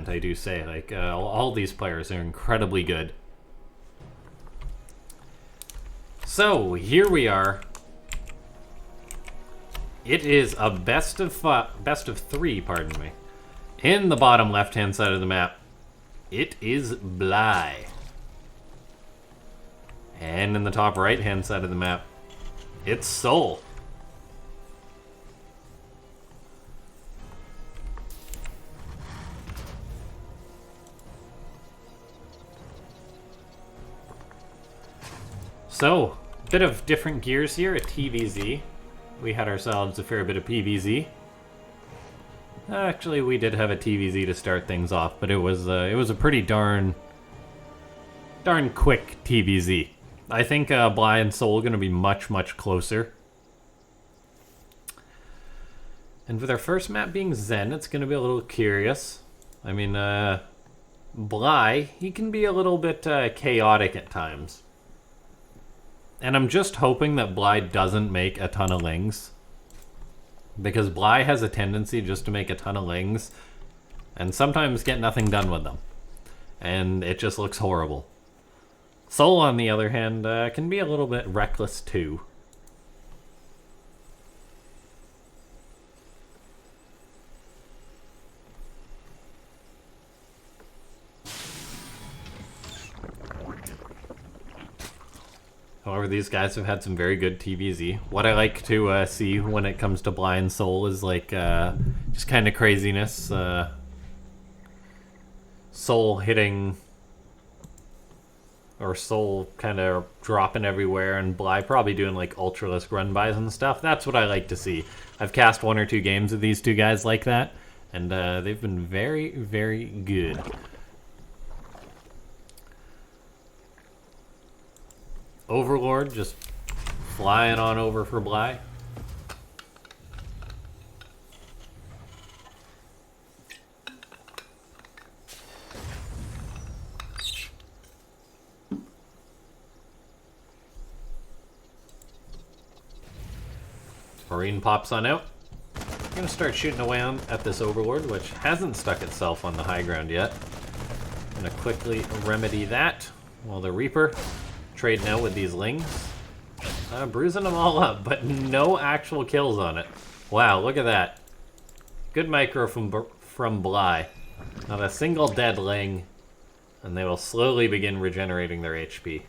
tournament, I do say. Like, all these players are incredibly good. So, here we are. It is a best of 3, pardon me. In the bottom left-hand side of the map, it is Bly. And in the top right-hand side of the map, it's souL. So, bit of different gears here at TvZ. We had ourselves a fair bit of PvZ. Actually, we did have a TvZ to start things off, but it was a pretty darn quick TvZ. I think Bly and souL are going to be much, much closer. And with our first map being Zen, it's going to be a little curious. I mean, Bly, he can be a little bit chaotic at times. And I'm just hoping that Bly doesn't make a ton of lings. Because Bly has a tendency just to make a ton of lings and sometimes get nothing done with them. And it just looks horrible. souL, on the other hand, can be a little bit reckless too. However, these guys have had some very good TvZ. What I like to see when it comes to Bly and souL is like just kind of craziness. souL hitting, or souL kind of dropping everywhere, and Bly probably doing like ultralisk run-bys and stuff. That's what I like to see. I've cast 1 or 2 games with these two guys like that, and they've been very, very good. Overlord just flying on over for Bly. Marine pops on out. I'm gonna start shooting away at this Overlord, which hasn't stuck itself on the high ground yet. I'm gonna quickly remedy that while the Reaper trading out with these lings. Bruising them all up, but no actual kills on it. Wow, look at that. Good micro from Bly. Not a single dead ling, and they will slowly begin regenerating their HP.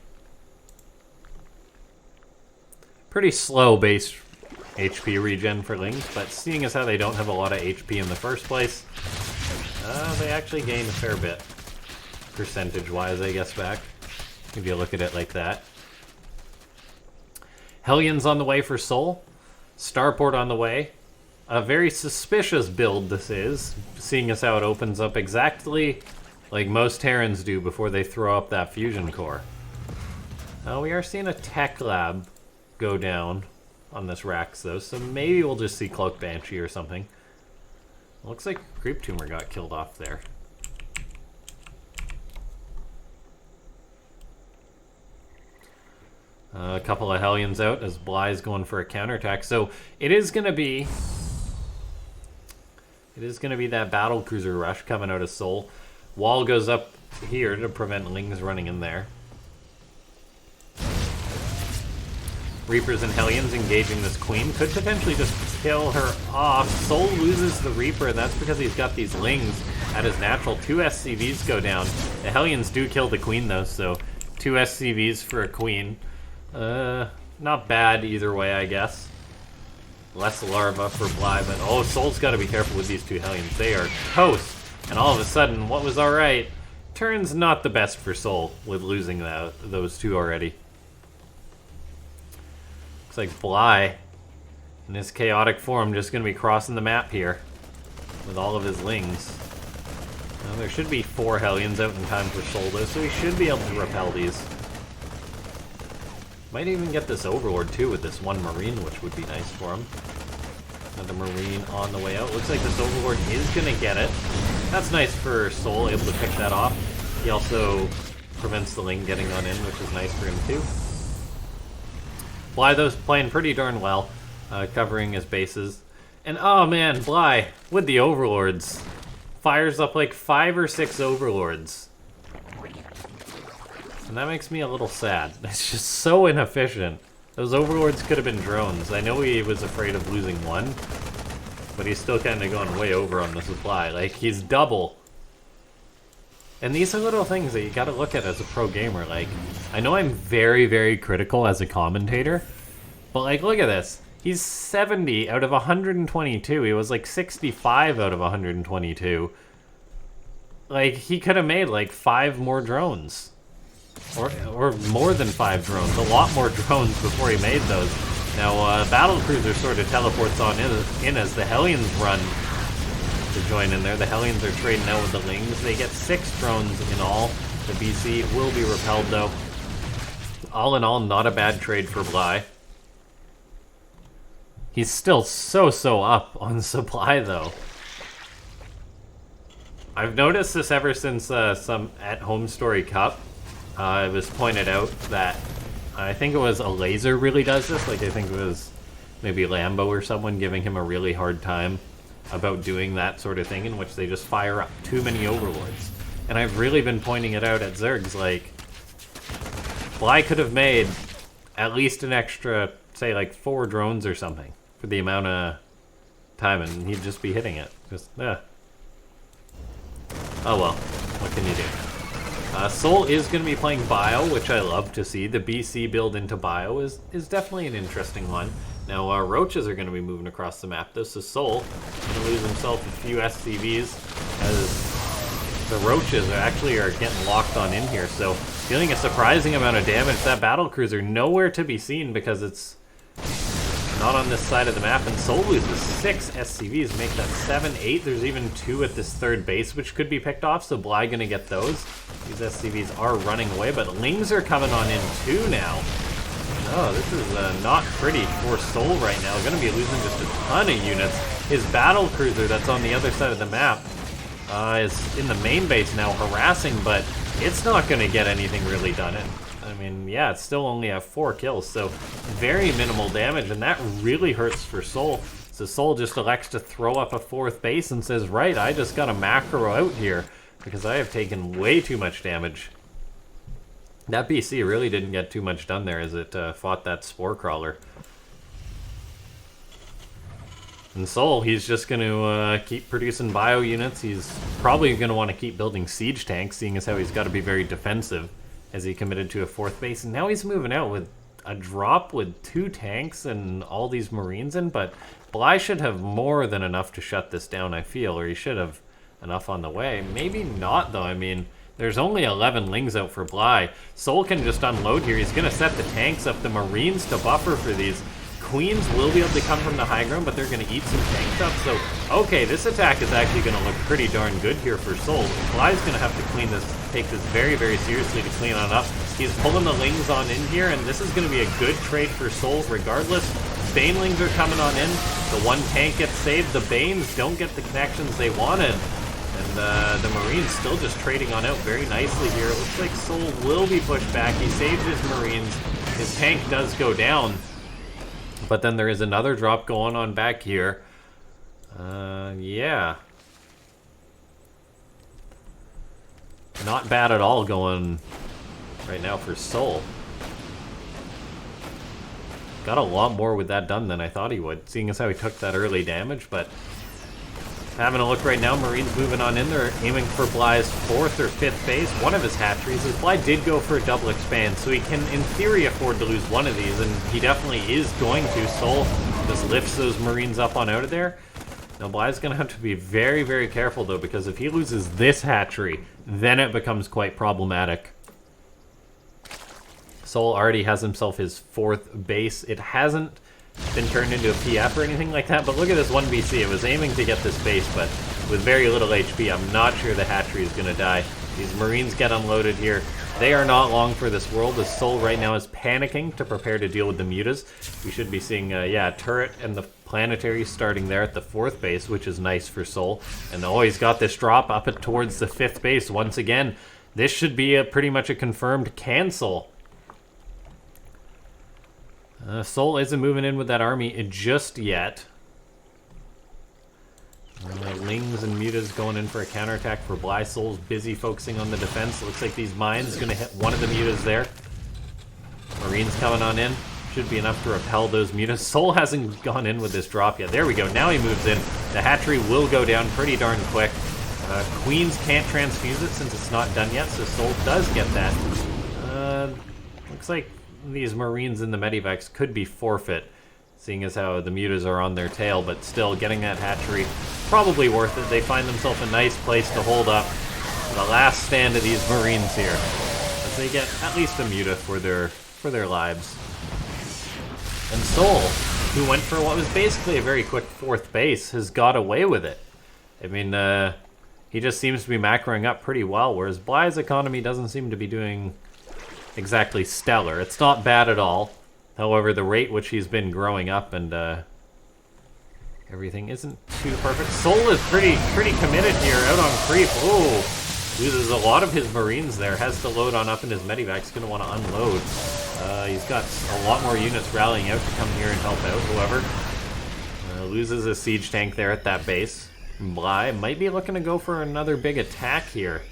Pretty slow base HP regen for lings, but seeing as how they don't have a lot of HP in the first place, they actually gain a fair bit. Percentage-wise, I guess, back. If you look at it like that. Hellions on the way for souL. Starport on the way. A very suspicious build this is, seeing as how it opens up exactly like most Terrans do before they throw up that fusion core. We are seeing a tech lab go down on this Rax though, so maybe we'll just see Cloak Banshee or something. Looks like Creep Tumor got killed off there. A couple of Hellions out as Bly's going for a counterattack. So it is going to be that battle cruiser rush coming out of souL. Wall goes up here to prevent lings running in there. Reapers and Hellions engaging this queen could potentially just kill her off. souL loses the Reaper, and that's because he's got these lings at his natural. 2 SCVs go down. The Hellions do kill the queen though, so 2 SCVs for a queen. Not bad either way, I guess. Less larva for Bly, but oh, souL's got to be careful with these 2 Hellions. They are toast. And all of a sudden, what was alright turns not the best for souL with losing those 2 already. Looks like Bly, in his chaotic form, just going to be crossing the map here with all of his lings. Now, there should be 4 Hellions out in time for souL, though, so he should be able to repel these. Might even get this Overlord too with this 1 Marine, which would be nice for him. Another Marine on the way out. Looks like this Overlord is going to get it. That's nice for souL, able to pick that off. He also prevents the ling getting on in, which is nice for him too. Bly, though, is playing pretty darn well, covering his bases. And oh man, Bly, with the Overlords, fires up like 5 or 6 overlords. And that makes me a little sad. It's just so inefficient. Those overlords could have been drones. I know he was afraid of losing one, but he's still kind of going way over on the supply. Like, he's double. And these are little things that you gotta look at as a pro gamer. Like, I know I'm very, very critical as a commentator, but like, look at this. He's 70 out of 122. He was like 65 out of 122. Like, he could have made like 5 more drones. Or more than 5 drones. A lot more drones before he made those. Now, Battlecruiser sort of teleports on in as the Hellions run to join in there. The Hellions are trading out with the Lings. They get 6 drones in all. The BC will be repelled, though. All in all, not a bad trade for Bly. He's still so up on supply, though. I've noticed this ever since some at-home story cup. It was pointed out that I think it was a laser really does this. Like, I think it was maybe Lambo or someone giving him a really hard time about doing that sort of thing, in which they just fire up too many overlords. And I've really been pointing it out at Zergs, like, Bly could have made at least an extra, say, like 4 drones or something for the amount of time, and he'd just be hitting it. Just, Oh well, what can you do? souL is going to be playing Bio, which I love to see. The BC build into Bio is definitely an interesting one. Now, Roaches are going to be moving across the map. This is souL. Going to lose himself a few SCVs as the Roaches are getting locked on in here. So, dealing a surprising amount of damage. That Battlecruiser nowhere to be seen because it's not on this side of the map. And souL loses 6 SCVs, make that 7, 8. There's even 2 at this third base, which could be picked off. So Bly going to get those. These SCVs are running away, but Lings are coming on in too now. Oh, this is not pretty for souL right now. Going to be losing just a ton of units. His Battlecruiser that's on the other side of the map is in the main base now harassing, but it's not going to get anything really done. I mean, yeah, it's still only at 4 kills, so very minimal damage, and that really hurts for souL. So souL just elects to throw up a 4th base and says, right, I just got a macro out here because I have taken way too much damage. That BC really didn't get too much done there as it fought that Spore Crawler. And souL, he's just going to keep producing bio units. He's probably going to want to keep building siege tanks, seeing as how he's got to be very defensive as he committed to a 4th base. And now he's moving out with a drop with 2 tanks and all these Marines in, but Bly should have more than enough to shut this down, I feel, or he should have enough on the way. Maybe not, though. I mean, there's only 11 Lings out for Bly. souL can just unload here. He's going to set the tanks up, the Marines to buffer for these. Queens will be able to come from the high ground, but they're going to eat some tanks up. So, okay, this attack is actually going to look pretty darn good here for souL. Bly's going to have to take this very, very seriously to clean on up. He's pulling the Lings on in here, and this is going to be a good trade for souL regardless. Banelings are coming on in. The 1 tank gets saved. The Banes don't get the connections they wanted. And the Marines still just trading on out very nicely here. It looks like souL will be pushed back. He saves his Marines. His tank does go down. But then there is another drop going on back here. Yeah. Not bad at all going right now for souL. Got a lot more with that done than I thought he would, seeing as how he took that early damage, but having a look right now, Marines moving on in there, aiming for Bly's 4th or 5th base. One of his hatcheries, as Bly did go for a double expand, so he can, in theory, afford to lose one of these, and he definitely is going to. souL just lifts those Marines up on out of there. Now, Bly's going to have to be very, very careful, though, because if he loses this hatchery, then it becomes quite problematic. souL already has himself his 4th base. It hasn't been turned into a PF or anything like that, but look at this 1 BC. It was aiming to get this base, but with very little HP, I'm not sure the hatchery is going to die. These Marines get unloaded here. They are not long for this world, as souL right now is panicking to prepare to deal with the mutas. We should be seeing, a turret and the planetary starting there at the 4th base, which is nice for souL. And oh, he's got this drop up towards the 5th base once again. This should be pretty much a confirmed cancel. souL isn't moving in with that army just yet. Lings and Mutas going in for a counterattack for Bly. soul's busy focusing on the defense. Looks like these mines going to hit one of the Mutas there. Marines coming on in. Should be enough to repel those Mutas. soul hasn't gone in with this drop yet. There we go. Now he moves in. The hatchery will go down pretty darn quick. Queens can't transfuse it since it's not done yet, so soul does get that. Looks like these Marines in the Medivacs could be forfeit, seeing as how the Mutas are on their tail, but still getting that hatchery probably worth it. They find themselves a nice place to hold up the last stand of these Marines here, as they get at least a Muta for their lives. And soul, who went for what was basically a very quick 4th base, has got away with it. I mean, he just seems to be macroing up pretty well, whereas Bly's economy doesn't seem to be doing exactly stellar. It's not bad at all. However, the rate which he's been growing up and everything isn't too perfect. soul is pretty committed here out on creep. Oh, loses a lot of his Marines there. Has to load on up in his Medivac's going to want to unload. He's got a lot more units rallying out to come here and help out, however. Loses a siege tank there at that base. Bly might be looking to go for another big attack here.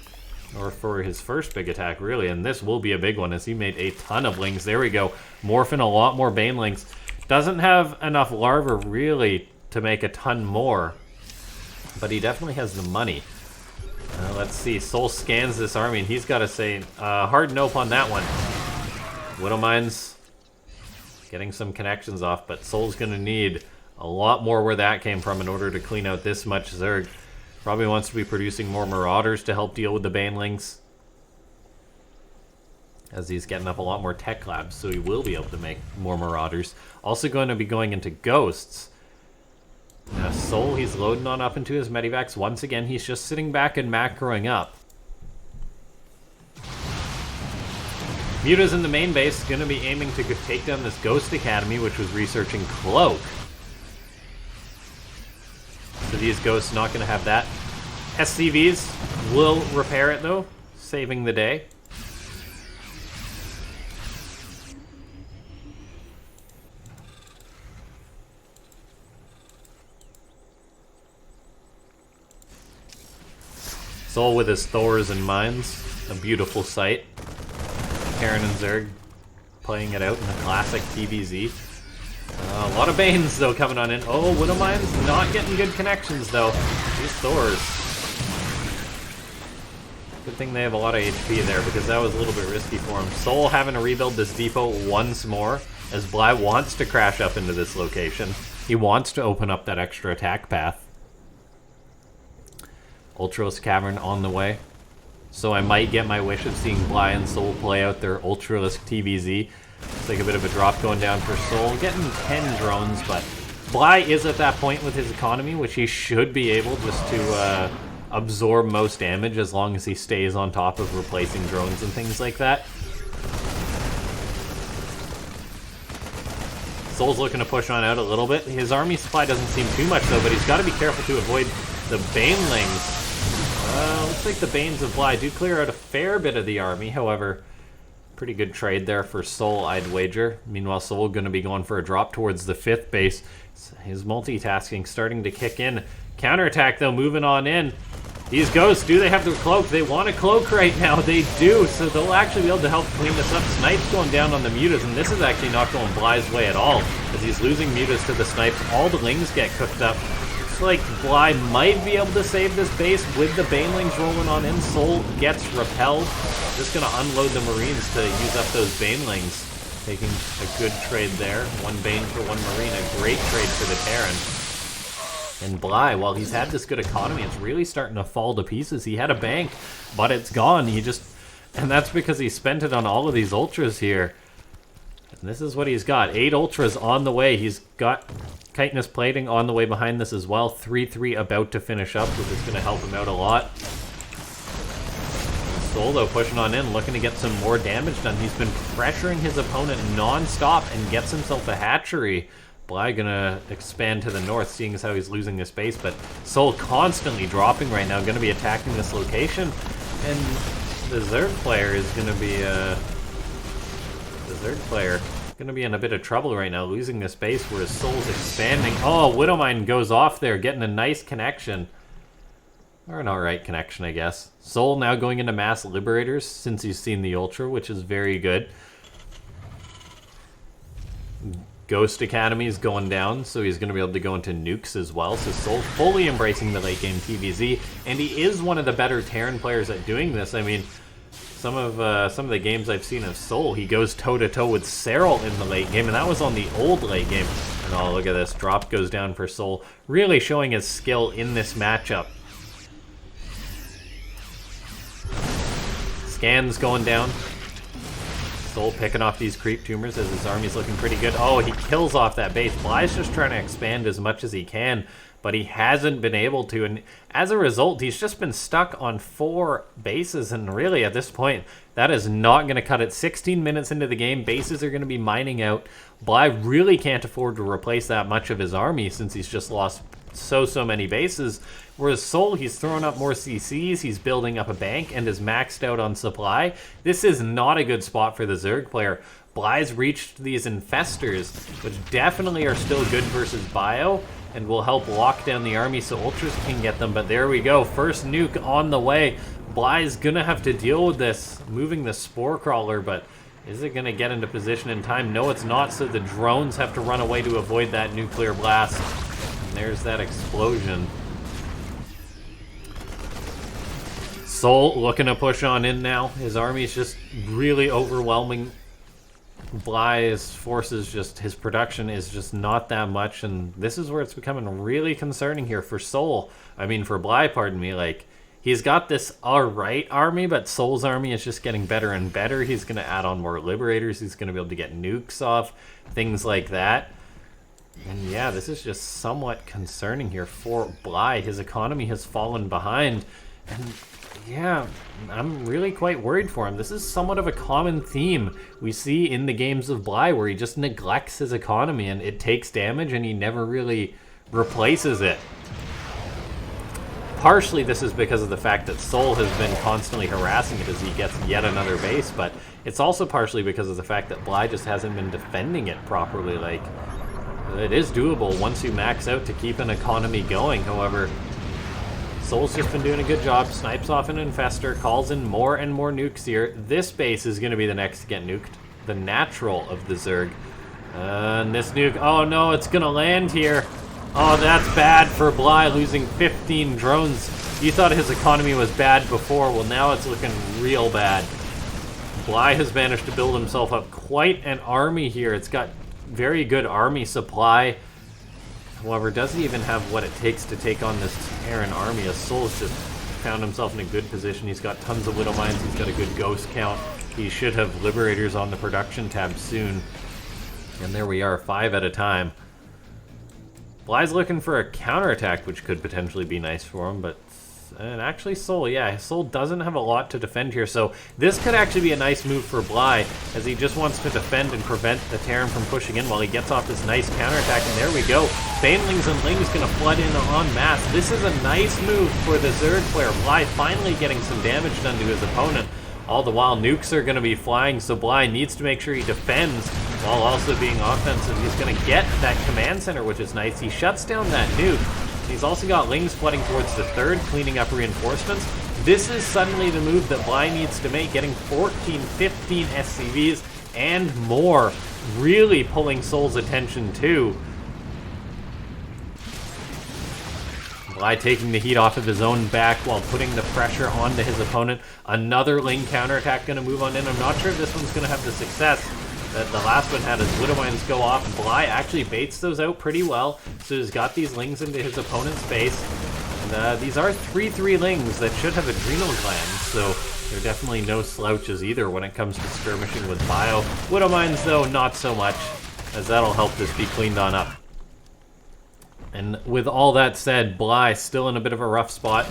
Or for his first big attack, really. And this will be a big one, as he made a ton of Lings. There we go. Morphing a lot more Banelings. Doesn't have enough larvae, really, to make a ton more. But he definitely has the money. Let's see. soul scans this army, and he's got to say, hard nope on that one. Widow Mines getting some connections off, but soul's going to need a lot more where that came from in order to clean out this much Zerg. Probably wants to be producing more Marauders to help deal with the Banelings, as he's getting up a lot more tech labs, so he will be able to make more Marauders. Also going to be going into Ghosts. Now soul, he's loading on up into his Medivacs. Once again, he's just sitting back and macroing up. Muta's in the main base, going to be aiming to take down this Ghost Academy, which was researching Cloak. So these Ghosts not going to have that. SCVs will repair it, though, saving the day. soul with his Thors and Mines. A beautiful sight. Karen and Zerg playing it out in the classic TvZ. A lot of Banes, though, coming on in. Oh, Widow Mines not getting good connections, though. These Thors. Good thing they have a lot of HP there, because that was a little bit risky for him. soul having to rebuild this depot once more, as Bly wants to crash up into this location. He wants to open up that extra attack path. Ultralis Cavern on the way. So I might get my wish of seeing Bly and soul play out their Ultralisk TvZ. It's like a bit of a drop going down for soul. Getting 10 drones, but Bly is at that point with his economy, which he should be able just to absorb most damage as long as he stays on top of replacing drones and things like that. soul's looking to push on out a little bit. His army supply doesn't seem too much, though, but he's got to be careful to avoid the Banelings. Looks like the Banes of Bly do clear out a fair bit of the army. However, pretty good trade there for soul, I'd wager. Meanwhile, soul going to be going for a drop towards the 5th base. His multitasking starting to kick in. Counterattack, though, moving on in. These Ghosts, do they have their cloak? They want a cloak right now. They do, so they'll actually be able to help clean this up. Snipes going down on the Mutas, and this is actually not going Bly's way at all, as he's losing Mutas to the Snipes. All the Lings get cooked up. Looks like Bly might be able to save this base with the Banelings rolling on in. soul gets repelled. Just going to unload the Marines to use up those Banelings. Taking a good trade there. One Bane for one Marine. A great trade for the Terran. And Bly, while he's had this good economy, it's really starting to fall to pieces. He had a bank, but it's gone. And that's because he spent it on all of these Ultras here. And this is what he's got. 8 Ultras on the way. He's got Chitinous Plating on the way behind this as well. 3-3 about to finish up, which is going to help him out a lot. soul, though, pushing on in, looking to get some more damage done. He's been pressuring his opponent non-stop and gets himself a hatchery. Bly gonna expand to the north, seeing as how he's losing this base, but soul constantly dropping right now, gonna be attacking this location, and the Zerg player is gonna be in a bit of trouble right now, losing this base where his soul's expanding. Oh, Widowmine goes off there, getting a nice connection. Or an alright connection, I guess. souL now going into Mass Liberators since he's seen the Ultra, which is very good. Ghost Academy is going down, so he's going to be able to go into nukes as well. So souL fully embracing the late game TvZ, and he is one of the better Terran players at doing this. I mean, some of the games I've seen of souL, he goes toe-to-toe with souL in the late game, and that was on the old late game. And oh, look at this. Drop goes down for souL, really showing his skill in this matchup. Scans going down. souL picking off these creep tumors as his army's looking pretty good. Oh, he kills off that base. Bly's just trying to expand as much as he can, but he hasn't been able to. And as a result, he's just been stuck on 4 bases. And really, at this point, that is not going to cut it. 16 minutes into the game, bases are going to be mining out. Bly really can't afford to replace that much of his army since he's just lost so many bases. Whereas souL, he's throwing up more CCs, he's building up a bank, and is maxed out on supply. This is not a good spot for the Zerg player. Bly's reached these infestors, which definitely are still good versus bio, and will help lock down the army so Ultras can get them. But there we go, first nuke on the way. Bly's gonna have to deal with this, moving the Spore Crawler, but is it gonna get into position in time? No, it's not, so the drones have to run away to avoid that nuclear blast. And there's that explosion. souL looking to push on in now. His army's just really overwhelming. Bly's forces, just his production is just not that much, and this is where it's becoming really concerning here for souL. I mean, for Bly, pardon me. Like, he's got this alright army, but souL's army is just getting better and better. He's going to add on more Liberators. He's going to be able to get nukes off, things like that. And yeah, this is just somewhat concerning here for Bly. His economy has fallen behind, and yeah, I'm really quite worried for him. This is somewhat of a common theme we see in the games of Bly, where he just neglects his economy and it takes damage and he never really replaces it. Partially this is because of the fact that souL has been constantly harassing it as he gets yet another base, but it's also partially because of the fact that Bly just hasn't been defending it properly. Like, it is doable once you max out to keep an economy going. However, souL's just been doing a good job. Snipes off an infestor, calls in more and more nukes here. This base is going to be the next to get nuked. The natural of the Zerg. And this nuke, oh no, it's going to land here. Oh, that's bad for Bly, losing 15 drones. You thought his economy was bad before. Well, now it's looking real bad. Bly has managed to build himself up quite an army here. It's got very good army supply. However, does he even have what it takes to take on this Terran army? As souL's just found himself in a good position. He's got tons of Widow Mines. He's got a good ghost count. He should have Liberators on the production tab soon. And there we are, 5 at a time. Bly's looking for a counterattack, which could potentially be nice for him, but... And actually souL, yeah, souL doesn't have a lot to defend here, so this could actually be a nice move for Bly, as he just wants to defend and prevent the Terran from pushing in while he gets off this nice counterattack, and there we go. Banelings and Lings gonna flood in en masse. This is a nice move for the Zerg player. Bly finally getting some damage done to his opponent. All the while, nukes are gonna be flying, so Bly needs to make sure he defends while also being offensive. He's gonna get that command center, which is nice. He shuts down that nuke. He's also got Lings flooding towards the 3rd, cleaning up reinforcements. This is suddenly the move that Bly needs to make, getting 14, 15 SCVs and more. Really pulling souL's attention too. Bly taking the heat off of his own back while putting the pressure onto his opponent. Another Ling counterattack going to move on in. I'm not sure if this one's going to have the success that the last one had as Widow Mines go off. Bly actually baits those out pretty well, so he's got these Lings into his opponent's base. And these are 3/3 Lings that should have adrenal glands, so they're definitely no slouches either when it comes to skirmishing with bio. Widow Mines, though, not so much, as that'll help this be cleaned on up. And with all that said, Bly still in a bit of a rough spot.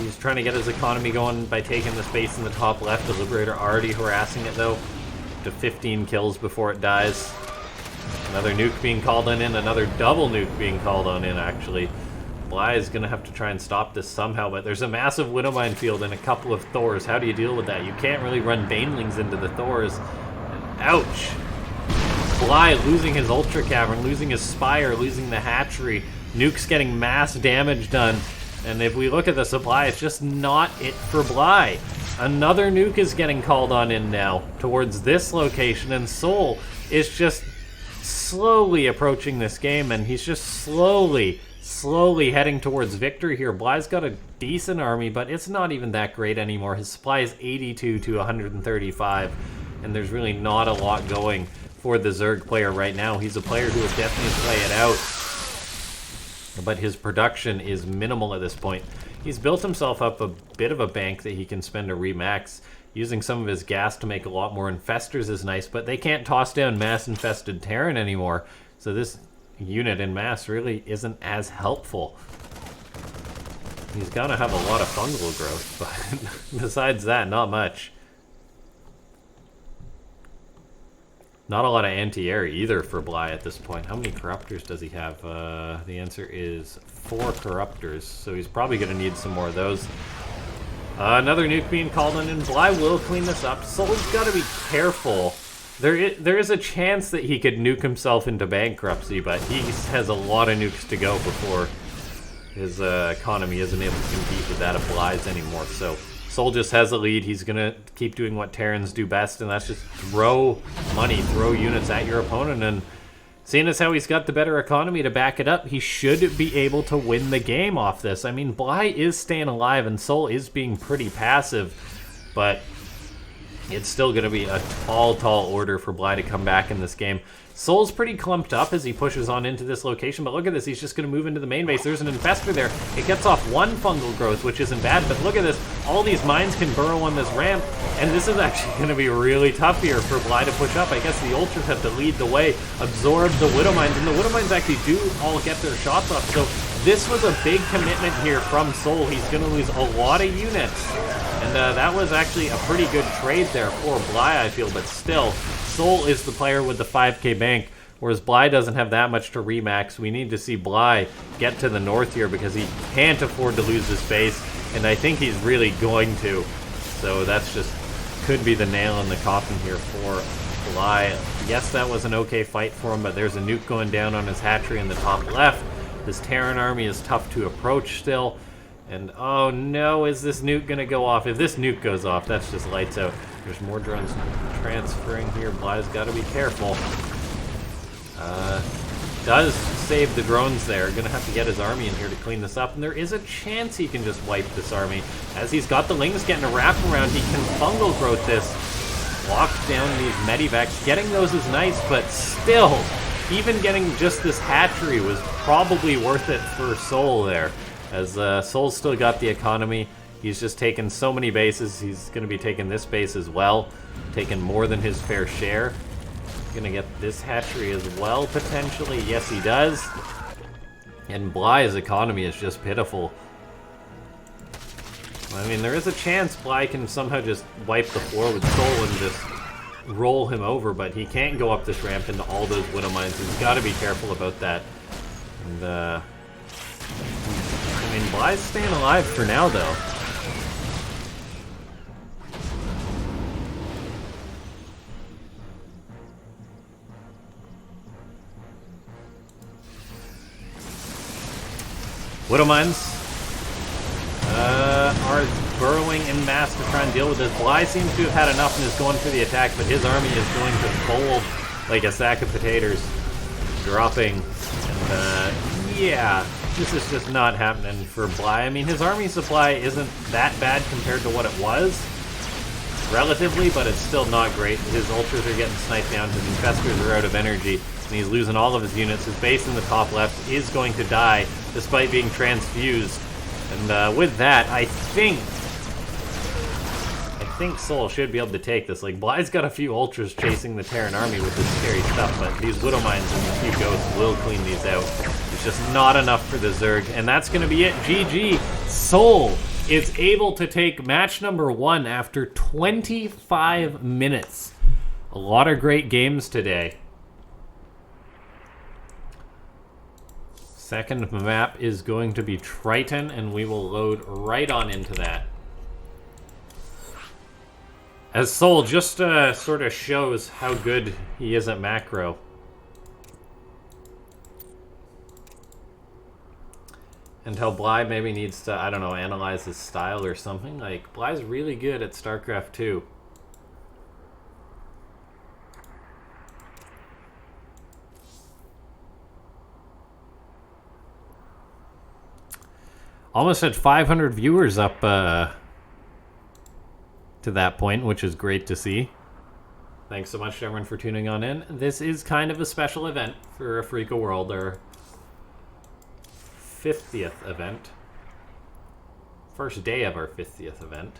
He's trying to get his economy going by taking the space in the top left. The Liberator already harassing it, though. To 15 kills before it dies. Another nuke being called on in, another double nuke being called on in, actually. Bly is going to have to try and stop this somehow, but there's a massive Widow Mine field and a couple of Thors. How do you deal with that? You can't really run Banelings into the Thors. And ouch! Bly losing his Ultra Cavern, losing his Spire, losing the Hatchery. Nuke's getting mass damage done. And if we look at the supply, it's just not it for Bly. Another nuke is getting called on in now towards this location, and souL is just slowly approaching this game, and he's just slowly heading towards victory here. Bly's got a decent army, but it's not even that great anymore. His supply is 82 to 135, and there's really not a lot going for the Zerg player right now. He's a player who will definitely play it out, but his production is minimal at this point. He's built himself up a bit of a bank that he can spend to remax. Using some of his gas to make a lot more infestors is nice, but they can't toss down mass-infested Terran anymore, so this unit in mass really isn't as helpful. He's gonna have a lot of fungal growth, but besides that, not much. Not a lot of anti-air either for Bly at this point. How many corruptors does he have? The answer is 4 corruptors, so he's probably going to need some more of those. Another nuke being called on, and Bly will clean this up. souL's got to be careful. There is a chance that he could nuke himself into bankruptcy, but he has a lot of nukes to go before his economy isn't able to compete with that of Bly's anymore. So souL just has a lead. He's going to keep doing what Terrans do best, and that's just throw money, throw units at your opponent. And seeing as how he's got the better economy to back it up, he should be able to win the game off this. I mean, Bly is staying alive, and souL is being pretty passive, but it's still going to be a tall order for Bly to come back in this game. souL's pretty clumped up as he pushes on into this location, but look at this. He's just going to move into the main base. There's an infestor there. It gets off 1 fungal growth, which isn't bad, but look at this. All these mines can burrow on this ramp, and this is actually going to be really tough here for Bly to push up. I guess the Ultras have to lead the way, absorb the Widow Mines, and the Widow Mines actually do all get their shots off, so this was a big commitment here from souL. He's going to lose a lot of units, and that was actually a pretty good trade there for Bly, I feel, but still, souL is the player with the 5k bank, whereas Bly doesn't have that much to remax. We need to see Bly get to the north here because he can't afford to lose his base, and I think he's really going to. So that's just, could be the nail in the coffin here for Bly. Yes, that was an okay fight for him, but there's a nuke going down on his hatchery in the top left. This Terran army is tough to approach still. And oh no, is this nuke gonna go off? If this nuke goes off, that's just lights out. There's more drones transferring here. Bly's gotta be careful. Does save the drones there. Gonna have to get his army in here to clean this up. And there is a chance he can just wipe this army. As he's got the Lings getting a wrap around, he can fungal growth this. Lock down these medivacs. Getting those is nice, but still, even getting just this hatchery was probably worth it for souL there. As souL's still got the economy. He's just taken so many bases. He's going to be taking this base as well. Taking more than his fair share. Going to get this hatchery as well, potentially. Yes, he does. And Bly's economy is just pitiful. I mean, there is a chance Bly can somehow just wipe the floor with souL and just roll him over, but he can't go up this ramp into all those Widow Mines. He's got to be careful about that. And, I mean, Bly's staying alive for now, though. Widow Mines are burrowing en masse to try and deal with this. Bly seems to have had enough and is going for the attack, but his army is going to fold like a sack of potatoes, dropping. And, yeah, this is just not happening for Bly. I mean, his army supply isn't that bad compared to what it was, relatively, but it's still not great. His Ultras are getting sniped down, his Infestors are out of energy, and he's losing all of his units. His base in the top left is going to die, despite being transfused. And with that, I think souL should be able to take this. Like, Bly's got a few Ultras chasing the Terran army with this scary stuff, but these Widow Mines and a few Ghosts will clean these out. It's just not enough for the Zerg, and that's going to be it. GG. souL is able to take match number 1 after 25 minutes. A lot of great games today. Second map is going to be Triton, and we will load right on into that. As souL just sort of shows how good he is at macro. Until Bly maybe needs to, I don't know, analyze his style or something. Like, Bly's really good at StarCraft 2. Almost had 500 viewers up to that point, which is great to see. Thanks so much to everyone for tuning on in. This is kind of a special event for Afreeca World, our 50th event. First day of our 50th event.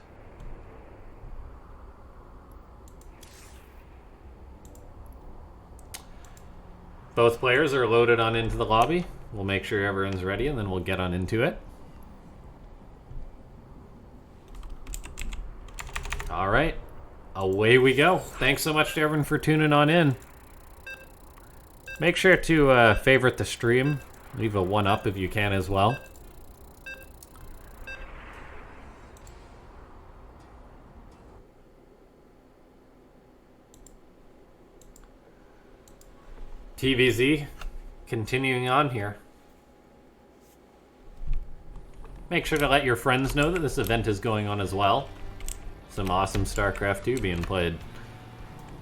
Both players are loaded on into the lobby. We'll make sure everyone's ready and then we'll get on into it. All right, away we go. Thanks so much to everyone for tuning on in. Make sure to favorite the stream. Leave a 1 up if you can as well. TvZ, continuing on here. Make sure to let your friends know that this event is going on as well. Some awesome StarCraft 2 being played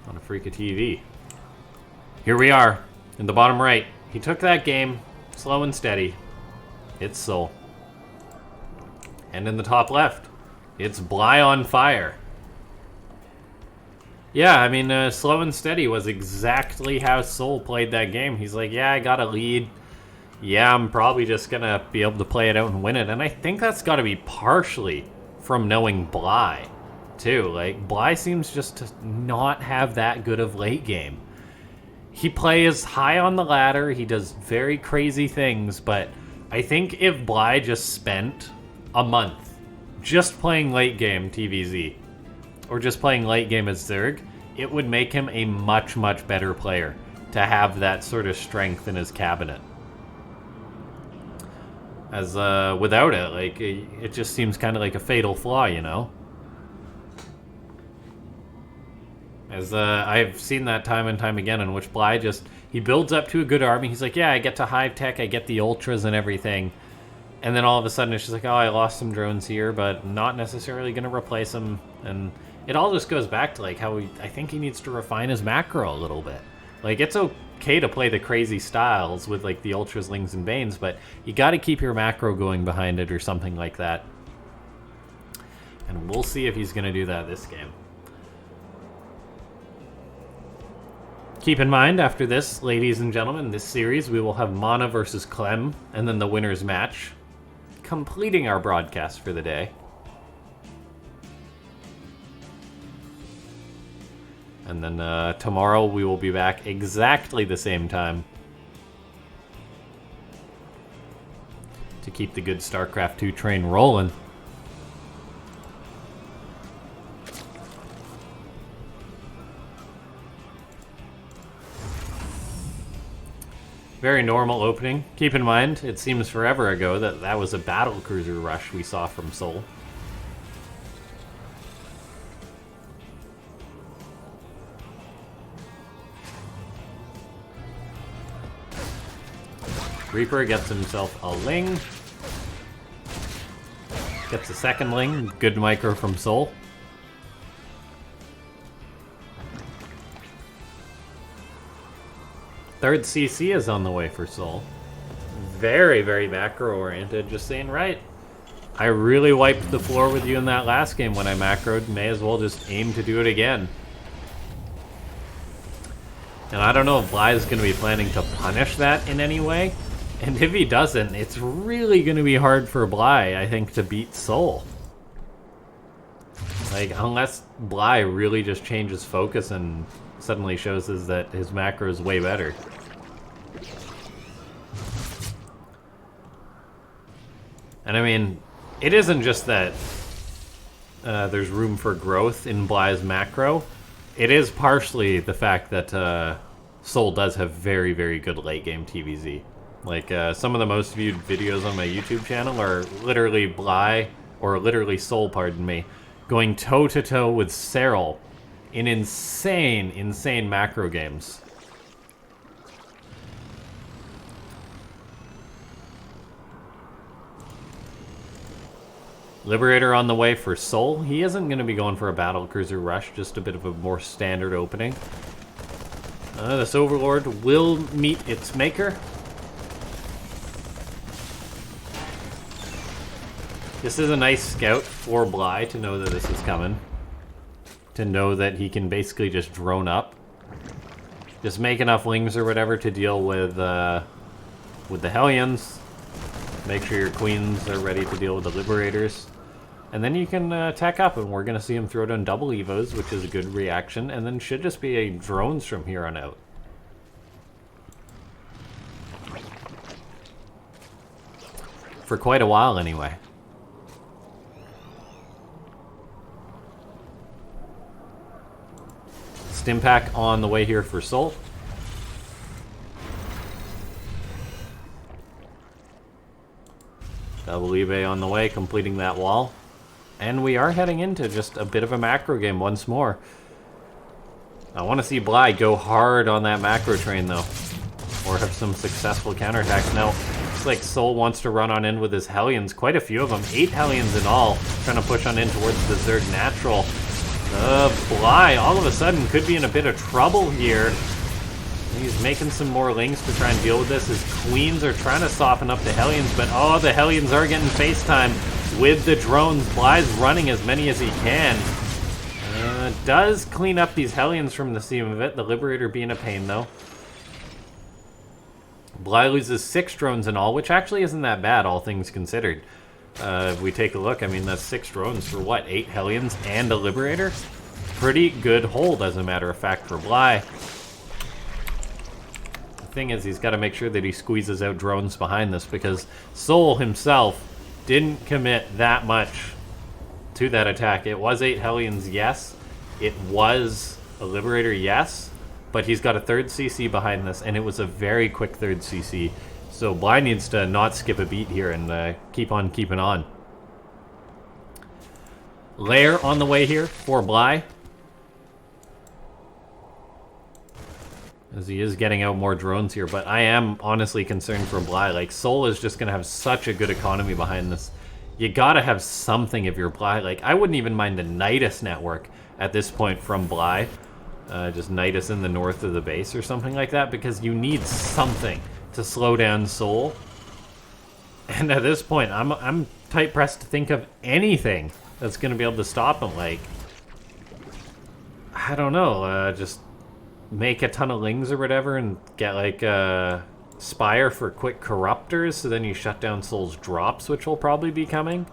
on Afreeca TV. Here we are, in the bottom right. He took that game, slow and steady. It's souL. And in the top left, it's Bly on fire. Yeah, I mean, slow and steady was exactly how souL played that game. He's like, yeah, I got a lead. Yeah, I'm probably just gonna be able to play it out and win it. And I think that's gotta be partially from knowing Bly, too. Like, Bly seems just to not have that good of late game. He plays high on the ladder, he does very crazy things, but I think if Bly just spent a month just playing late game TvZ, or just playing late game as Zerg, it would make him a much, much better player to have that sort of strength in his cabinet. As without it, like, it just seems kind of like a fatal flaw, you know? As I've seen that time and time again, in which Bly just, he builds up to a good army. He's like, yeah, I get to hive tech, I get the ultras and everything. And then all of a sudden it's just like, oh, I lost some drones here, but not necessarily going to replace them. And it all just goes back to like how I think he needs to refine his macro a little bit. Like, it's okay to play the crazy styles with like the ultras, lings, and banes, but you got to keep your macro going behind it or something like that. And we'll see if he's going to do that this game. Keep in mind, after this, ladies and gentlemen, this series, we will have Mana versus Clem, and then the winner's match, completing our broadcast for the day. And then tomorrow we will be back exactly the same time to keep the good StarCraft 2 train rolling. Very normal opening. Keep in mind, it seems forever ago that that was a battlecruiser rush we saw from souL. Reaper gets himself a Ling. Gets a second Ling. Good micro from souL. Third CC is on the way for souL. Very, very macro-oriented. Just saying, right. I really wiped the floor with you in that last game when I macroed. May as well just aim to do it again. And I don't know if Bly is going to be planning to punish that in any way. And if he doesn't, it's really going to be hard for Bly, I think, to beat souL. Like, unless Bly really just changes focus and suddenly shows us that his macro is way better. And I mean, it isn't just that there's room for growth in Bly's macro. It is partially the fact that souL does have very, very good late game TvZ. Like, some of the most viewed videos on my YouTube channel are literally Bly, or literally souL, pardon me, going toe-to-toe with souL in insane, insane macro games. Liberator on the way for souL. He isn't going to be going for a battle cruiser rush, just a bit of a more standard opening. This Overlord will meet its maker. This is a nice scout for Bly to know that this is coming. To know that he can basically just drone up. Just make enough lings or whatever to deal with the Hellions. Make sure your queens are ready to deal with the Liberators. And then you can tech up, and we're going to see him throw down double Evos, which is a good reaction, and then should just be a drones from here on out. For quite a while, anyway. Stimpack on the way here for souL. Double eBay on the way, completing that wall. And we are heading into just a bit of a macro game once more. I want to see Bly go hard on that macro train, though. Or have some successful counterattacks. Now, looks like souL wants to run on in with his Hellions. Quite a few of them. 8 Hellions in all. Trying to push on in towards the Zerg Natural. Bly, all of a sudden, could be in a bit of trouble here. He's making some more lings to try and deal with this. His queens are trying to soften up the Hellions, but oh, the Hellions are getting FaceTime with the drones. Bly's running as many as he can. Does clean up these Hellions from the seam of it. The Liberator being a pain, though. Bly loses 6 drones in all, which actually isn't that bad, all things considered. If we take a look, I mean, that's 6 drones for what? 8 Hellions and a Liberator? Pretty good hold, as a matter of fact, for Bly. The thing is, he's got to make sure that he squeezes out drones behind this, because souL himself didn't commit that much to that attack. It was 8 Hellions, yes. It was a Liberator, yes. But he's got a 3rd CC behind this, and it was a very quick 3rd CC. So Bly needs to not skip a beat here and keep on keeping on. Lair on the way here for Bly. As he is getting out more drones here, but I am honestly concerned for Bly. Like, souL is just going to have such a good economy behind this. You gotta have something if you're Bly. Like, I wouldn't even mind a Nidus network at this point from Bly. Just Nidus in the north of the base or something like that, because you need something to slow down souL. And at this point, I'm tight pressed to think of anything that's going to be able to stop him. Like, I don't know, just make a ton of lings or whatever and get like Spire for quick corruptors, so then you shut down souL's drops, which will probably be coming.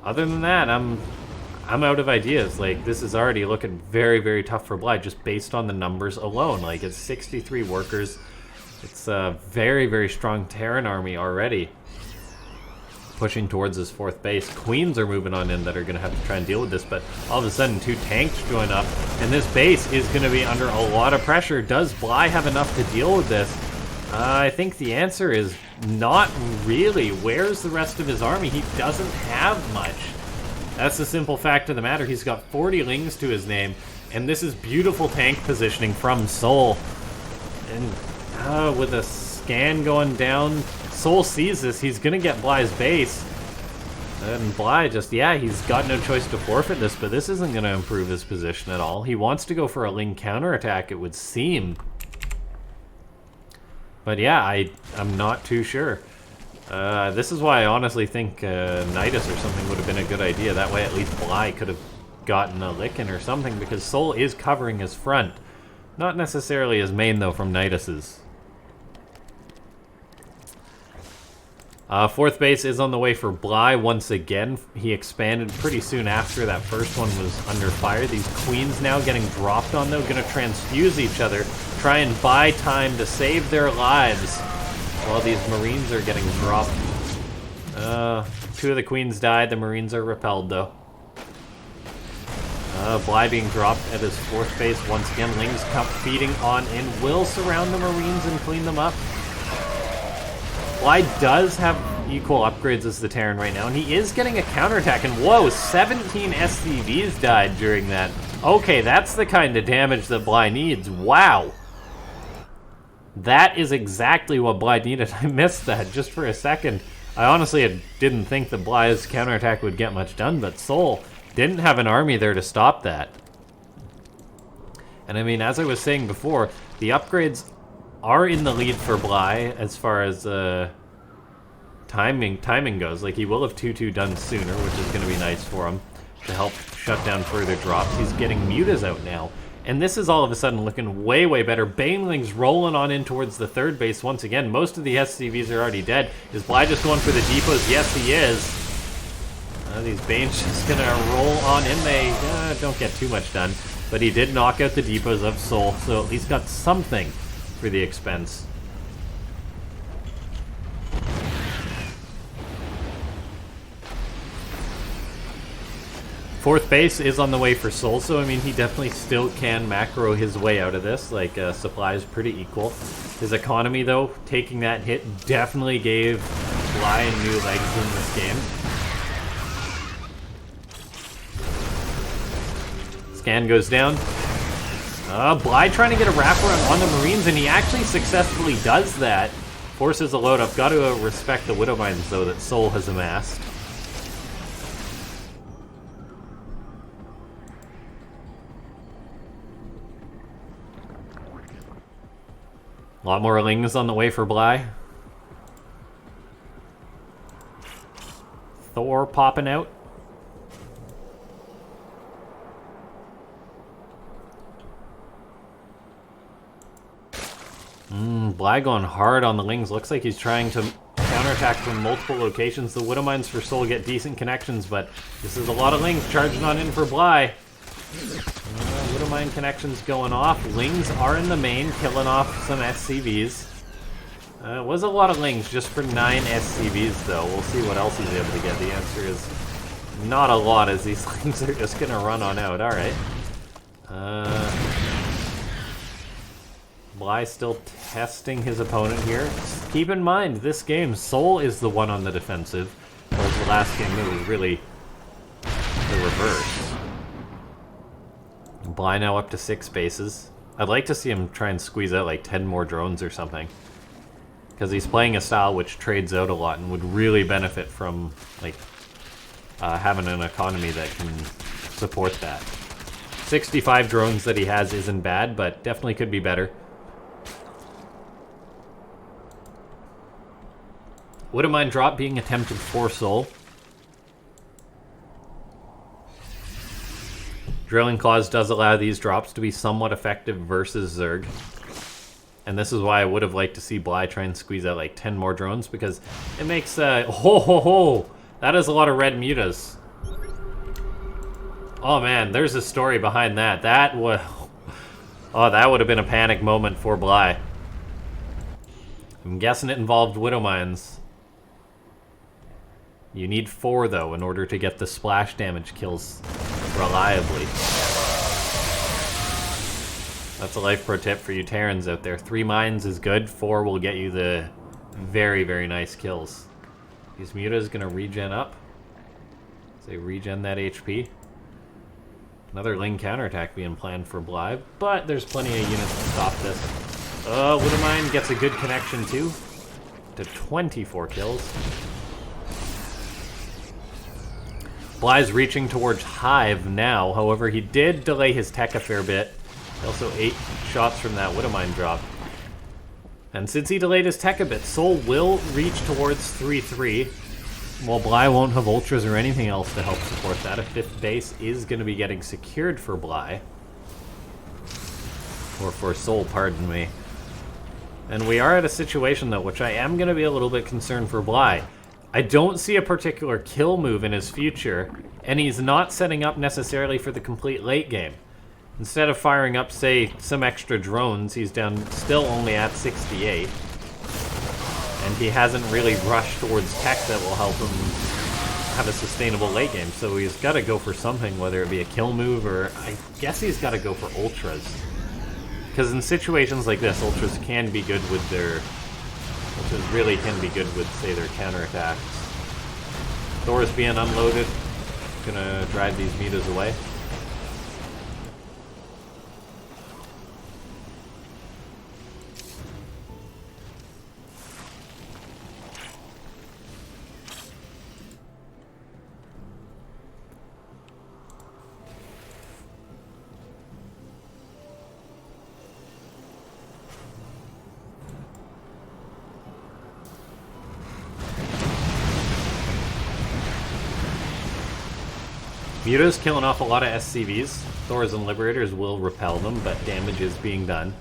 Other than that, I'm out of ideas. Like, this is already looking very, very tough for Bly just based on the numbers alone. Like, it's 63 workers. It's a very, very strong Terran army already. Pushing towards his 4th base. Queens are moving on in that are going to have to try and deal with this, but all of a sudden 2 tanks join up, and this base is going to be under a lot of pressure. Does Bly have enough to deal with this? I think the answer is not really. Where's the rest of his army? He doesn't have much. That's the simple fact of the matter. He's got 40 lings to his name, and this is beautiful tank positioning from souL. And with a scan going down, souL sees this. He's going to get Bly's base. And Bly just, yeah, he's got no choice to forfeit this, but this isn't going to improve his position at all. He wants to go for a ling counterattack, it would seem. But yeah, I'm not too sure. This is why I honestly think Nidus or something would have been a good idea. That way at least Bly could have gotten a lick in or something, because souL is covering his front. Not necessarily his main, though, from Nidus's. 4th base is on the way for Bly once again. He expanded pretty soon after that first one was under fire. These queens now getting dropped on, though, going to transfuse each other, try and buy time to save their lives while these Marines are getting dropped. 2 of the queens died. The Marines are repelled, though. Bly being dropped at his 4th base once again. Lings feeding on in, will surround the Marines and clean them up. Bly does have equal upgrades as the Terran right now, and he is getting a counterattack, and whoa, 17 SCVs died during that. Okay, that's the kind of damage that Bly needs. Wow. That is exactly what Bly needed. I missed that just for a second. I honestly didn't think that Bly's counterattack would get much done, but souL didn't have an army there to stop that. And I mean, as I was saying before, the upgrades are in the lead for Bly as far as timing goes. Like, he will have 2-2 done sooner, which is going to be nice for him to help shut down further drops. He's getting mutas out now. And this is all of a sudden looking way, way better. Baneling's rolling on in towards the third base once again. Most of the SCVs are already dead. Is Bly just going for the depots? Yes, he is. These Banes just going to roll on in. They don't get too much done. But he did knock out the depots of souL, so at least got something for the expense. Fourth base is on the way for souL, so I mean, he definitely still can macro his way out of this. Like, supply is pretty equal. His economy, though, taking that hit definitely gave Bly new legs in this game. Scan goes down. Bly trying to get a wraparound on the Marines, and he actually successfully does that. Forces a load up. Got to respect the Widow Mines, though, that souL has amassed. A lot more Lings on the way for Bly. Thor popping out. Bly going hard on the Lings. Looks like he's trying to counterattack from multiple locations. The Widow Mines for souL get decent connections, but this is a lot of Lings charging on in for Bly. Widow Mine connections going off. Lings are in the main, killing off some SCVs. It was a lot of Lings just for 9 SCVs, though. We'll see what else he's able to get. The answer is not a lot, as these Lings are just going to run on out. Alright. Bly still testing his opponent here. Keep in mind, this game, souL is the one on the defensive, whereas the last game it was really the reverse. Bly now up to 6 bases. I'd like to see him try and squeeze out like 10 more drones or something, because he's playing a style which trades out a lot and would really benefit from like having an economy that can support that. 65 drones that he has isn't bad, but definitely could be better. Widow Mine drop being attempted for souL. Drilling Claws does allow these drops to be somewhat effective versus Zerg. And this is why I would have liked to see Bly try and squeeze out like 10 more drones, because it makes, that is a lot of red mutas. Oh man, there's a story behind that. That would have been a panic moment for Bly. I'm guessing it involved Widow Mines. You need 4, though, in order to get the splash damage kills reliably. That's a life pro tip for you Terrans out there. 3 mines is good, 4 will get you the very, very nice kills. These mutas gonna regen up. Say regen that HP. Another Ling counterattack being planned for Bly, but there's plenty of units to stop this. Widow Mine gets a good connection too, to 24 kills. Bly's reaching towards Hive now, however he did delay his tech a fair bit. Also 8 shots from that Widow Mine drop. And since he delayed his tech a bit, souL will reach towards 3-3, while Bly won't have ultras or anything else to help support that. A 5th base is going to be getting secured for Bly. Or for souL, pardon me. And we are at a situation, though, which I am going to be a little bit concerned for Bly. I don't see a particular kill move in his future, and he's not setting up necessarily for the complete late game. Instead of firing up, say, some extra drones, he's down still only at 68. And he hasn't really rushed towards tech that will help him have a sustainable late game. So he's got to go for something, whether it be a kill move or... I guess he's got to go for ultras. Because in situations like this, ultras can be good with their... Ultras really can be good with, say, their counterattacks. Thor's being unloaded. Gonna drive these mutas away. Muta's killing off a lot of SCVs. Thors and Liberators will repel them, but damage is being done.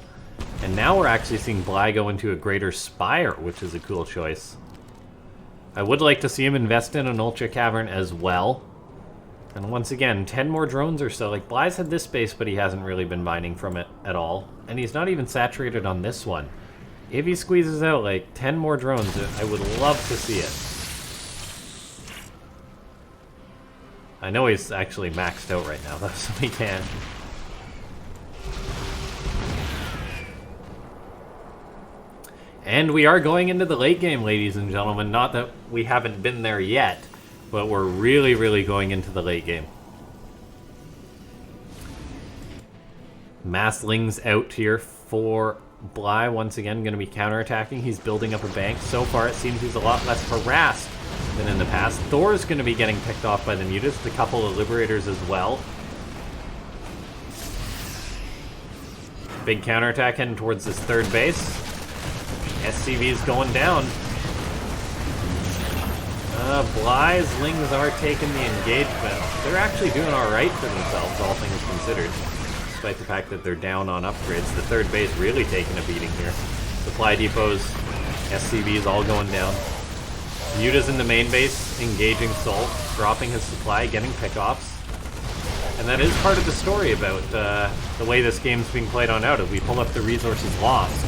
And now we're actually seeing Bly go into a Greater Spire, which is a cool choice. I would like to see him invest in an Ultra Cavern as well. And once again, 10 more drones or so. Like, Bly's had this base, but he hasn't really been mining from it at all. And he's not even saturated on this one. If he squeezes out, like, 10 more drones, I would love to see it. I know he's actually maxed out right now, though, so he can. And we are going into the late game, ladies and gentlemen. Not that we haven't been there yet, but we're really, really going into the late game. Massling's out here for Bly. Once again, going to be counterattacking. He's building up a bank. So far, it seems he's a lot less harassed than in the past. Thor's going to be getting picked off by the Mutas. A couple of Liberators as well. Big counterattack heading towards this third base. SCV's going down. Bly's Lings are taking the engagement. They're actually doing alright for themselves, all things considered. Despite the fact that they're down on upgrades. The third base really taking a beating here. Supply depots, SCVs all going down. Muta's in the main base, engaging souL, dropping his supply, getting pickoffs. And that is part of the story about the way this game's being played on out. If we pull up the resources lost.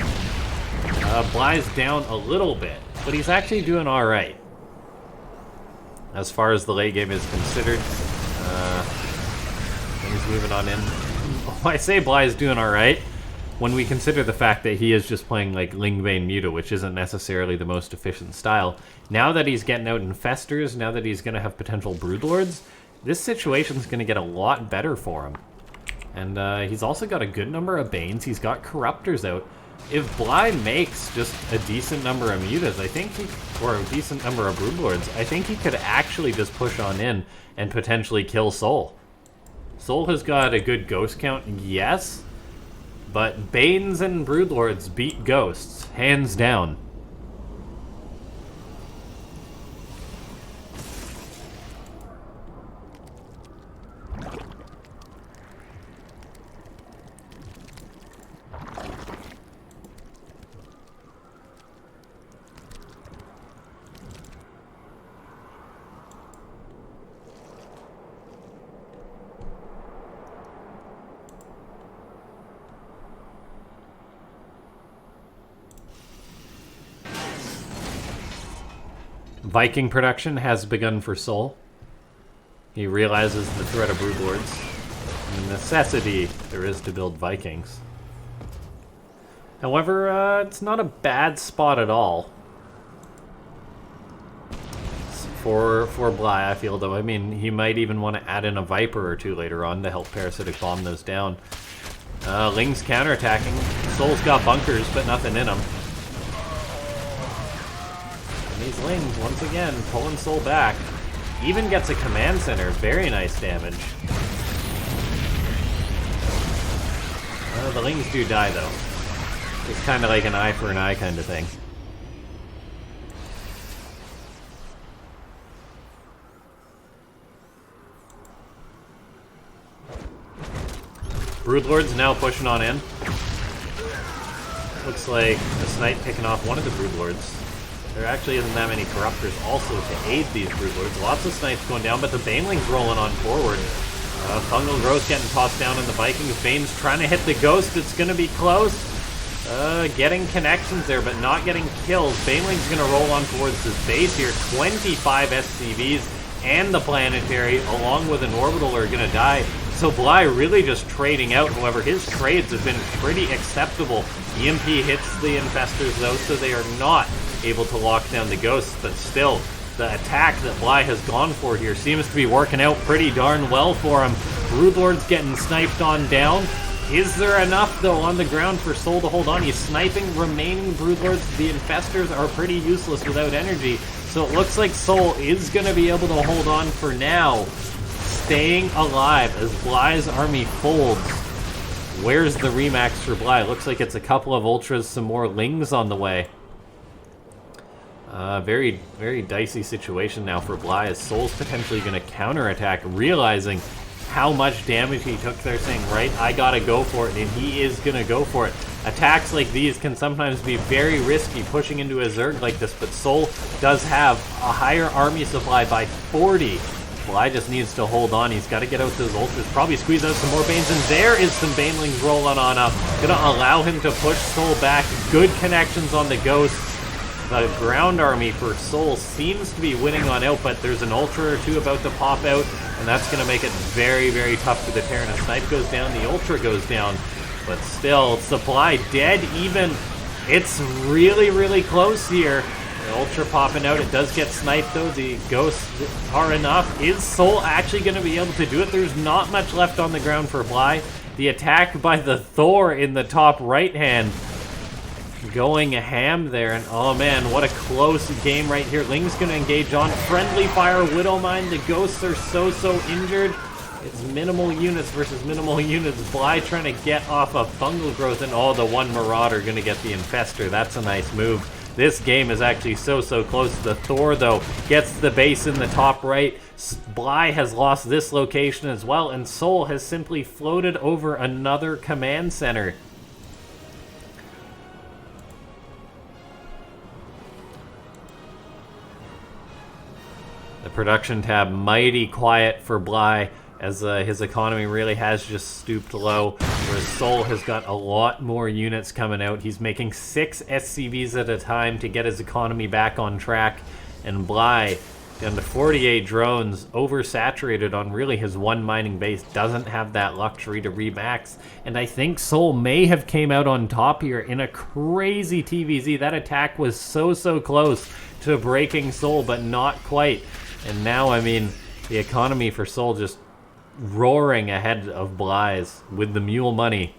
Bly's down a little bit, but he's actually doing alright. As far as the late game is considered. Things moving on in. I say Bly's doing alright when we consider the fact that he is just playing like Lingbane Muta, which isn't necessarily the most efficient style. Now that he's getting out Infestors, now that he's going to have potential Broodlords, this situation's going to get a lot better for him. And he's also got a good number of Banes. He's got Corruptors out. If Bly makes just a decent number of Mutas, I think or a decent number of Broodlords, I think he could actually just push on in and potentially kill souL. souL has got a good ghost count, yes, but Banes and Broodlords beat Ghosts, hands down. Viking production has begun for souL. He realizes the threat of Broodlords and the necessity there is to build Vikings. However, it's not a bad spot at all for Bly, I feel, though. I mean, he might even want to add in a Viper or two later on to help Parasitic Bomb those down. Ling's counterattacking. souL's got bunkers, but nothing in them. These Lings, once again, pulling souL back. Even gets a command center. Very nice damage. The Lings do die, though. It's kind of like an eye for an eye kind of thing. Broodlord's now pushing on in. Looks like a snipe picking off one of the Broodlords. There actually isn't that many Corruptors also to aid these Broodlords. Lots of snipes going down, but the Baneling's rolling on forward. Fungal Growth getting tossed down in the Vikings. Bane's trying to hit the Ghost. It's going to be close. Getting connections there, but not getting kills. Baneling's going to roll on towards his base here. 25 SCVs and the Planetary, along with an Orbital, are going to die. So Bly really just trading out. However, his trades have been pretty acceptable. EMP hits the Infestors, though, so they are not able to lock down the Ghosts, but still, the attack that Bly has gone for here seems to be working out pretty darn well for him. Broodlord's getting sniped on down. Is there enough, though, on the ground for souL to hold on? He's sniping remaining Broodlords. The Infestors are pretty useless without energy, so it looks like souL is going to be able to hold on for now, staying alive as Bly's army folds. Where's the remax for Bly? Looks like it's a couple of Ultras, some more Lings on the way. Very, very dicey situation now for Bly, as souL's potentially going to counterattack, realizing how much damage he took there, saying, right, I gotta go for it, and he is gonna go for it. Attacks like these can sometimes be very risky, pushing into a Zerg like this, but souL does have a higher army supply by 40. Bly just needs to hold on. He's got to get out those ultras, probably squeeze out some more Banes, and there is some Banelings rolling on up. Gonna allow him to push souL back. Good connections on the Ghost. The ground army for souL seems to be winning on out, but there's an Ultra or two about to pop out, and that's going to make it very, very tough for the Terran. A Snipe goes down, the Ultra goes down, but still, supply dead even. It's really, really close here. The Ultra popping out, it does get sniped though. The Ghosts are enough. Is souL actually going to be able to do it? There's not much left on the ground for Bly. The attack by the Thor in the top right hand going ham there, and oh man, what a close game right here. Ling's gonna engage on friendly fire Widowmine. The Ghosts are so injured. It's minimal units versus minimal units. Bly trying to get off a fungal growth, and oh, the one Marauder gonna get the Infestor. That's a nice move. This game is actually so close. The Thor though gets the base in the top right. Bly has lost this location as well, and souL has simply floated over another command center. The production tab mighty quiet for Bly, as his economy really has just stooped low, whereas souL has got a lot more units coming out. He's making 6 SCVs at a time to get his economy back on track, and Bly, down to 48 drones, oversaturated on really his one mining base, doesn't have that luxury to remax, and I think souL may have came out on top here in a crazy TvZ. That attack was so close to breaking souL, but not quite. And now, I mean, the economy for souL just roaring ahead of Bly's with the mule money.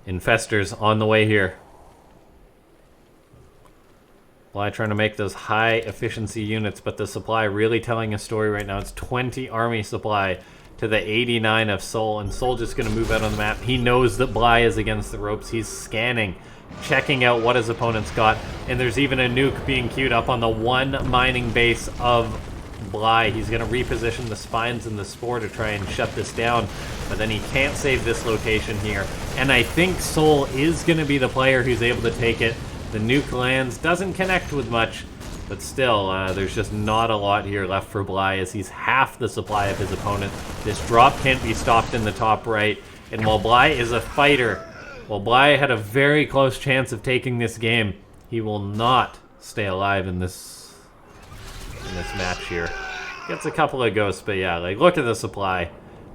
Infestors on the way here. Bly trying to make those high efficiency units, but the supply really telling a story right now. It's 20 army supply to the 89 of souL, and souL just going to move out on the map. He knows that Bly is against the ropes. He's scanning, checking out what his opponent's got, and there's even a nuke being queued up on the one mining base of Bly. He's going to reposition the Spines and the Spore to try and shut this down, but then he can't save this location here, and I think souL is going to be the player who's able to take it. The nuke lands, doesn't connect with much, but still, there's just not a lot here left for Bly, as he's half the supply of his opponent. This drop can't be stopped in the top right, and while Bly is a fighter, while Bly had a very close chance of taking this game, he will not stay alive in this match here. Gets a couple of ghosts, but yeah, like, look at the supply.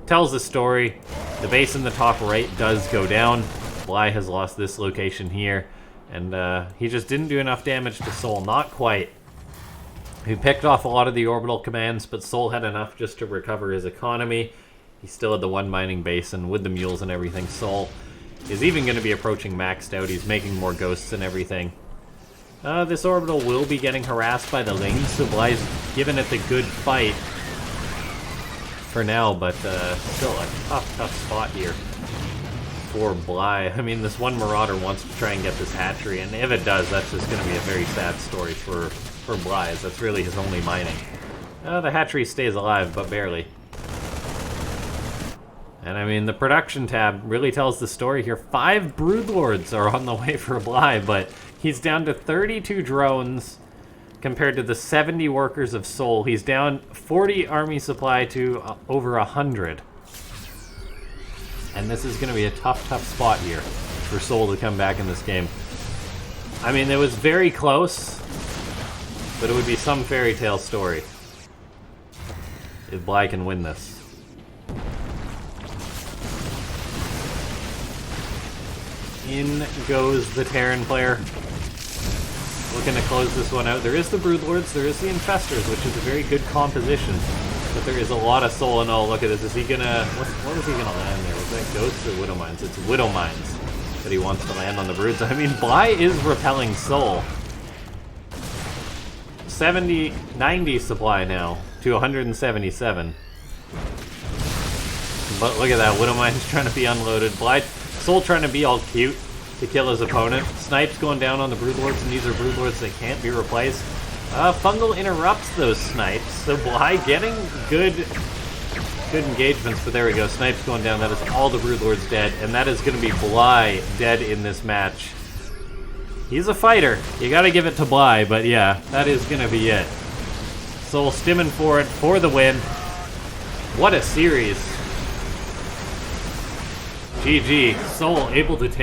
Tells the story. The base in the top right does go down. Bly has lost this location here, and he just didn't do enough damage to souL, not quite. He picked off a lot of the orbital commands, but souL had enough just to recover his economy. He still had the one mining base, and with the mules and everything, souL is even going to be approaching maxed out. He's making more ghosts and everything. This orbital will be getting harassed by the Lings, so Bly's giving it the good fight for now, but still a tough spot here for Bly. I mean, this one Marauder wants to try and get this hatchery, and if it does, that's just going to be a very sad story for Bly, as that's really his only mining. The hatchery stays alive, but barely. And I mean, the production tab really tells the story here. 5 Broodlords are on the way for Bly, but he's down to 32 drones compared to the 70 workers of souL. He's down 40 army supply to over 100. And this is going to be a tough spot here for souL to come back in this game. I mean, it was very close, but it would be some fairy tale story if Bly can win this. In goes the Terran player, looking to close this one out. There is the Broodlords, there is the Infestors, which is a very good composition, but there is a lot of souL. And oh, look at this. Is he gonna, what is he gonna land there? Was that Ghosts or Widowmines? It's Widowmines that he wants to land on the Broods. I mean, Bly is repelling souL. 90 supply now to 177. But look at that, Widowmine's trying to be unloaded. souL trying to be all cute to kill his opponent. Snipes going down on the Broodlords, and these are Broodlords that can't be replaced. Fungal interrupts those snipes, so Bly getting good engagements, but there we go. Snipes going down, that is all the Broodlords dead, and that is going to be Bly dead in this match. He's a fighter. You gotta give it to Bly, but yeah, that is going to be it. souL stimming for it for the win. What a series. GG. souL able to take